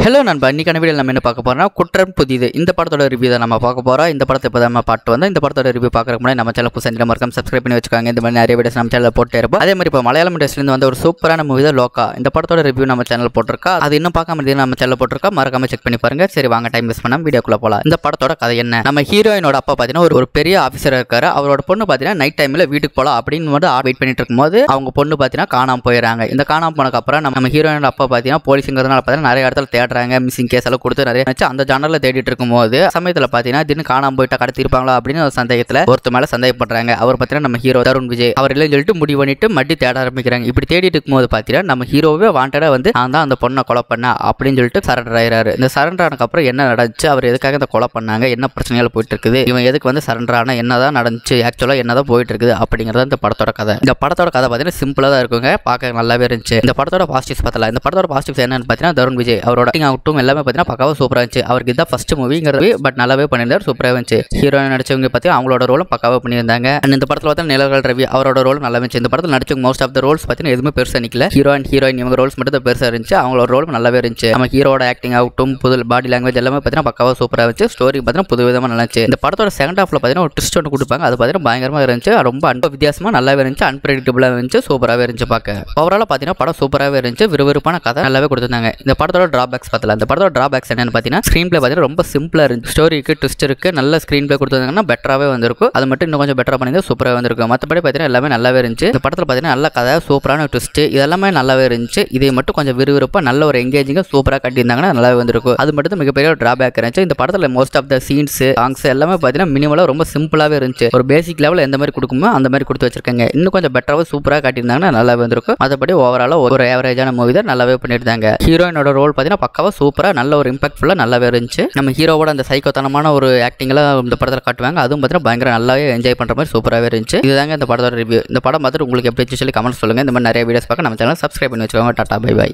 Hello நண்பா, இன்னைக்கான video நம்ம என்ன பார்க்க போறோம்னா குற்றம் புதிது இந்த படத்தோட ரிவ்யூ தான் நம்ம பார்க்க போறோம். இந்த படத்தை இப்போ நம்ம பார்த்து வந்தோம். இந்த படத்தோட ரிவ்யூ பார்க்கறதுக்கு முன்னாடி நம்ம சேனல் புதுசாக மறக்காம சப்ஸ்கிரைப் பண்ணி வச்சுக்கோங்க. இந்த மாதிரி நிறைய வீடியோஸ் நம்ம சேனலில் போட்டே இருப்போம். அதே மாதிரி இப்போ மலையாளம் இண்டஸ்ட்ரியிலிருந்து வந்த ஒரு சூப்பரான மூவி தான் லோகா. இந்த படத்தோட ரிவ்யூ நம்ம சேனல் போட்டிருக்கா. அது இன்னும் பார்க்காம இருந்தீங்கன்னா நம்ம சேனல் போட்டிருக்கா, மறக்காம செக் பண்ணி பாருங்க. சரி வாங்க, டைம் வேஸ்ட் பண்ணாம வீடியோக்குள்ள போகலாம். இந்த படத்தோட கதை என்ன? நம்ம ஹீரோயினோட அப்பா பார்த்தீங்கன்னா ஒரு பெரிய ஆஃபீஸர் இருக்காரு. அவரோட பொண்ணு பார்த்தீங்கன்னா நைட் டைமில் வீட்டுக்கு போகலாம் அப்படின்னு வந்து வெயிட் பண்ணிட்டு இருக்கும்போது அவங்க பொண்ணு பார்த்தீங்கன்னா காணாமல் போயிடறாங்க. இந்த காணாமல் போனதுக்கு அப்புறம் நம்ம ஹீரோயினோட அப்பா பார்த்தீங்கன்னா போலீஸுங்கிறதுனால பார்த்தீங்கன்னா நிறைய இடத்துல தேடுறாங்க. மிஸ்ஸிங் கேஸ் எல்லாம் கொடுத்து நிறைய அந்த ஜானர்ல தேடிட்டு இருக்கும்போது சமயத்தில் பார்த்தீங்கன்னா திடீர்னு காணாம போயிட்டா கடத்தி இருப்பாங்களா அப்படின்னு ஒரு சந்தேகத்தில் ஒருத்தர் மேலே சந்தேகப்படுறாங்க. அவர் பார்த்தீங்கன்னா நம்ம ஹீரோ தருண் விஜய். அவர் இல்லைன்னு சொல்லிட்டு முடிவு பண்ணிட்டு மட்டி தேட ஆரம்பிக்கிறாங்க. இப்படி தேடிட்டு இருக்கும்போது பார்த்தீங்கன்னா நம்ம ஹீரோவே வாண்டடா வந்து நான் தான் அந்த பொண்ணை கொலை பண்ண அப்படின்னு சொல்லிட்டு சரண்டர் ஆயிராரு. இந்த சரண்டர் ஆனதுக்கு அப்புறம் என்ன நடந்துச்சு, அவர் எதுக்காக இந்த கொலை பண்ணாங்க, என்ன பிரச்சனைகள் போயிட்டு இருக்குது, இவன் எதுக்கு வந்து சரண்டர் ஆனா, என்னதான் நடந்துச்சு, ஆக்சுவலா என்னதான் போயிட்டு இருக்குது அப்படிங்கறது இந்த படத்தோட கதை. இந்த படத்தோட கதை பார்த்தீங்கன்னா சிம்பிளா தான் இருக்குங்க, பார்க்க நல்லாவே இருந்துச்சு. இந்த படத்தோட பாசிட்டிவ்ஸ் பார்த்தலாம். இந்த படத்தோட பாசிட்டிவ்ஸ் என்னன்னு பார்த்தீங்கன்னா தருண் விஜய் அவரோட ஆக்டிங் எல்லாமே பார்த்தீங்கன்னா பக்காவா சூப்பரா இருந்துச்சு. அவருக்கு இதான் ஃபர்ஸ்ட் மூவிங்கிறது, பட் நல்லாவே பண்ணியிருந்தார், சூப்பராக இருந்துச்சு. ஹீரோயின் நடிச்சவங்க பற்றி அவங்களோட ரோலும் பக்காவாக பண்ணியிருந்தாங்க. இந்த படத்தில் பார்த்தா நிலவல் ரவி அவரோட ரோலும் நல்லா இருந்துச்சு. இந்த படத்தில் நடிச்சவங்க மோஸ்ட் ஆஃப் த ரோல்ஸ் பார்த்தீங்கன்னா எதுவுமே பெருசாக நிற்கல. ஹீரோயின் இவங்க ரோல்ஸ் மட்டும் தான் பெருசாக இருந்துச்சு. அவங்களோட ரோலும் நல்லாவே இருந்துச்சு. நம்ம ஹீரோட ஆக்டிங் ஆகட்டும், புது பாடி லாங்குவேஜ் எல்லாமே பார்த்தீங்கன்னா பக்காவாக சூப்பராக இருந்துச்சு. ஸ்டோரி பார்த்தீங்கன்னா புது விதமாக நல்லா இருந்துச்சு. இந்த படத்தோட செகண்ட் ஹாஃப்ல பார்த்தீங்கன்னா ஒரு ட்விஸ்ட் ஒன்று கொடுப்பாங்க. அது பார்த்தீங்கன்னா பயங்கரமாக இருந்துச்சு. ரொம்ப வித்தியாசமாக நல்லாவே இருந்துச்சு. அன்பிரடிக்டபிளாக இருந்துச்சு. சூப்பராகவே இருந்துச்சு பார்க்க. ஓவரால் பார்த்தீங்கன்னா படம் சூப்பராகவே இருந்துச்சு. விறுவிறுப்பான கதை நல்லாவே கொடுத்துருந்தாங்க. இந்த படத்தோட டிராபேக்ஸ் பார்த்தலாம். இந்த படத்தோட டிராபேக்ஸ் என்னன்னு பார்த்தீங்கன்னா ஸ்க்ரீன் பிளே பார்த்தீங்கன்னா ரொம்ப சிம்பிளாக இருந்துச்சு. ஸ்டோரிக்கு ட்விஸ்ட் இருக்கு, நல்ல ஸ்க்ரீன் பிளே கொடுத்துருந்தாங்கன்னா பெட்டராகவே வந்திருக்கும். அது மட்டும் இன்னும் கொஞ்சம் பெட்டராக பண்ணியிருந்தா சூப்பராக வந்திருக்கும். மற்றபடி பார்த்தீங்கன்னா எல்லாமே நல்லாவே இருந்துச்சு. இந்த படத்தில் பார்த்தீங்கன்னா நல்ல கதை, சூப்பரான ட்விஸ்ட் இதெல்லாமே நல்லாவே இருந்துச்சு. இதை மட்டும் கொஞ்சம் விறுவிறுப்பாக நல்ல ஒரு எங்கேஜிங்காக சூப்பராக கட்டியிருந்தாங்கன்னா நல்லாவே வந்திருக்கும். அது மட்டும் மிகப்பெரிய ஒரு டிராபேக் இருந்துச்சு. இந்த படத்தில் most of the scenes songs எல்லாமே பார்த்தீங்கன்னா மினிமலாக ரொம்ப சிம்பிளாகவே இருந்துச்சு. ஒரு பேசிக் லெவலில் எந்த மாதிரி கொடுக்குமோ அந்த மாதிரி கொடுத்து வச்சிருக்காங்க. இன்னும் கொஞ்சம் பெட்டராக சூப்பராக காட்டியிருந்தாங்கன்னா நல்லாவே வந்திருக்கும். மற்றபடி ஓவராலாக ஒரு ஆவரேஜான மூவி தான், நல்லாவே பண்ணியிருந்தாங்க. ஹீரோயினோட ரோல் பார்த்தீங்கன்னா பக்காவாக சூப்பராக நல்ல ஒரு இம்பாக்ட்ஃபுல்லாக நல்லாவே இருந்துச்சு. நம்ம ஹீரோவோட அந்த சைக்கோத்தனமான ஒரு ஆக்டிங்லாம் இந்த படத்தில் காட்டுவாங்க. அதுவும் பார்த்தீங்கன்னா பயங்கர நல்லாவே என்ஜாய் பண்ணுற மாதிரி சூப்பராகவே இருந்துச்சு. இதுதாங்க இந்த படத்தோட ரிவ்யூ. இந்த படம் பார்த்துட்டு உங்களுக்கு எப்படி சொல்லி கமெண்ட் சொல்லுங்கள். இந்த மாதிரி நிறைய வீடியோஸ் பார்க்க நம்ம சேனல் சப்ஸ்கிரைப் பண்ணி வச்சுக்கோங்க. Tata bye by.